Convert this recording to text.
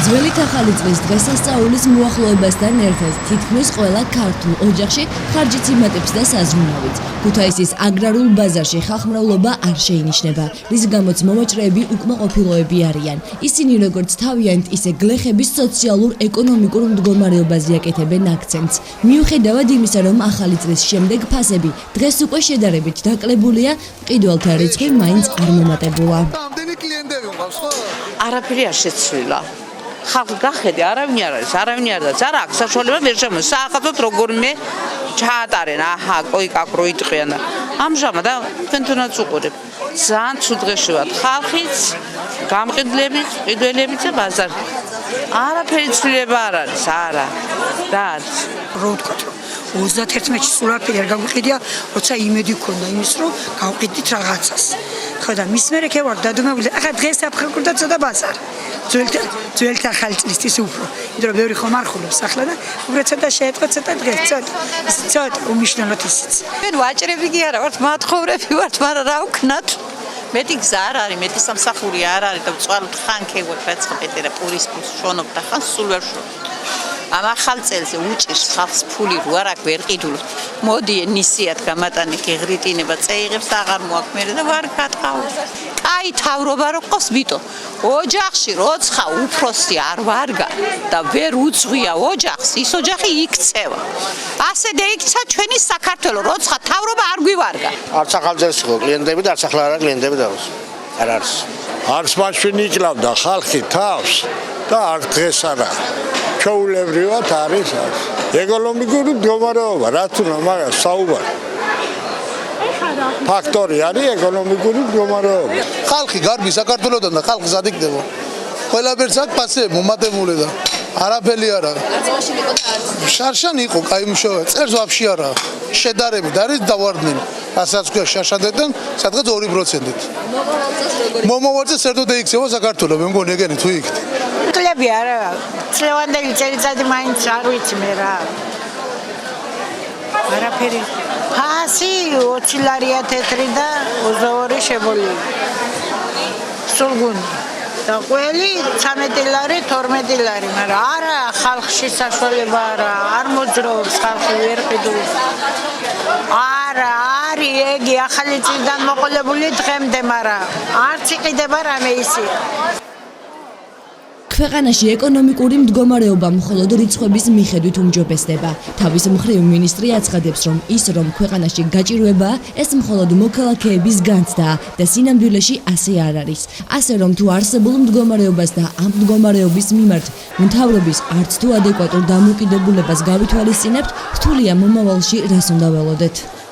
ძველი ახალი წლის დღესასწაულის მოახლოებასთან ერთად თითქმის ყველა ქართულ ოჯახში ხარჯიც იმატებს და საზრუნავით. ქუთაისის აგრარულ ბაზარში ხალხმრავლობა არ შეინიშნება, რის გამოც მომაჭრეები უკმაყოფილოები არიან. ისინი როგორც თავიანთ, ისე გლეხების სოციალურ-ეკონომიკურ მდგომარეობაზე აკეთებენ აქცენტს. მიუხედავად იმისა, რომ ახალი წლის შემდეგ ფასები დღეს უკვე შედარებით დაკლებულია, მყიდველთა რიცხვი მაინც არ მომატებულა. არაფერი არ შეცვლილა. ხალხი გახედე, არავინ არ არის, არავინ არ და არა აქვს საშუალება ვერ შემოს. საახალწლოდ როგორმე ჩაატარენ, აჰა, კოიკაკრო იტყვიან და ამჟამად თქვენ თუნდაც უყურებ. ძალიან ცუდ დღეში ვართ. ხალხიც, გამყიდველებიც, მყიდველებიც და ბაზარი. არაფერი ცვლილება არ არის, არა. რა არის? რო ვთქვათ, 31-ში სულ არაფერი არ გაგვიყიდია, როცა იმედი გქონდა იმის, რომ გავყიდით რაღაცას. ხო და მის მერე ვარ დადუმებული. ახლა დღეს აფხერქურდა ცოტა ბაზარი. ძველთა ახალი წლისთვის უფრო. იმიტომ რომ ბევრი ხომ არ ხულობს ახლა და უბრალოდ ცოტა შეეტყო ცოტა დღეს, ცოტა უმნიშვნელოდ ისიც. ჩვენ ვაჭრები კი არა ვართ, მათხოვრები ვართ, მაგრამ რა ვქნათ? მეტი გზა არ არის, მეტი სამსახური არ არის და წვალთ ხან ქეგვეთ რაც ხეთერა პურის ფულს შონობ და ხან სულ ვერ შონობ. ამ ახალ წელზე უჭირს ხალხს ფული რო არ აქვს ვერ ყიდულობ. მოდი ნისიათ გამატანი გეღრიტინება წეიღებს აღარ მოაქვს და ვარ გატყავ. კაი თავრობა რო ყავს ვიტო. ოჯახში როცხა უფროსი არ ვარგა და ვერ უძღვია ოჯახს, ის ოჯახი იქცევა. ასე და იქცა ჩვენი საქართველო, როცხა თავრობა არ გვივარგა. არც ახალ წელს ხო კლიენტები და არც ახლა არა კლიენტები დავს. არ არის. არც მაშინ იკლავდა ხალხი თავს და არ დღეს არა. ჩაულებრივად არის. ეკონომიკური მდგომარეობა, რა თქმა უნდა, საუბარი. ფაქტორი არის ეკონომიკური მდგომარეობა. ხალხი გარბი საქართველოსთან და ხალხი ზადიკდება. ყველაფერს აქვს ფასები მომატებული და არაფერი არა. შარშან იყო, კაი მუშაობა, წერს ვაფშე არა. შედარებით არის დავარდნილი. რასაც ქვია შარშანდიდან, სადღაც 2%-ით. მომავალზე საერთოდ ეიქცევა საქართველოს, მე მგონი ეგენი თუ იქით. კლები არა. წლევანდელი წელიწადი მაინც არ ვიცი მე რა. არაფერი. ფასი 20 ლარია თეთრი და 22 შებოლილი. სულგუნი. და ყველი 13 ლარი, 12 ლარი, მაგრამ არა ხალხში საშუალება არა, არ მოძრაობს ხალხი ვერ ყიდულობს. არა, არის ეგი ახალი წლიდან მოყოლებული დღემდე, მაგრამ არც იყიდება რამე ისი. ქვეყანაში ეკონომიკური მდგომარეობა მხოლოდ რიცხვების მიხედვით უმჯობესდება. თავის მხრივ მინისტრი აცხადებს, რომ ის რომ ქვეყანაში გაჭირვებაა, ეს მხოლოდ მოქალაქეების განცდაა და სინამდვილეში ასე არ არის. ასე რომ თუ არსებულ მდგომარეობას და ამ მდგომარეობის მიმართ მთავრობის არც თუ ადეკვატურ დამოკიდებულებას გავითვალისწინებთ, რთულია მომავალში რას უნდა ველოდეთ.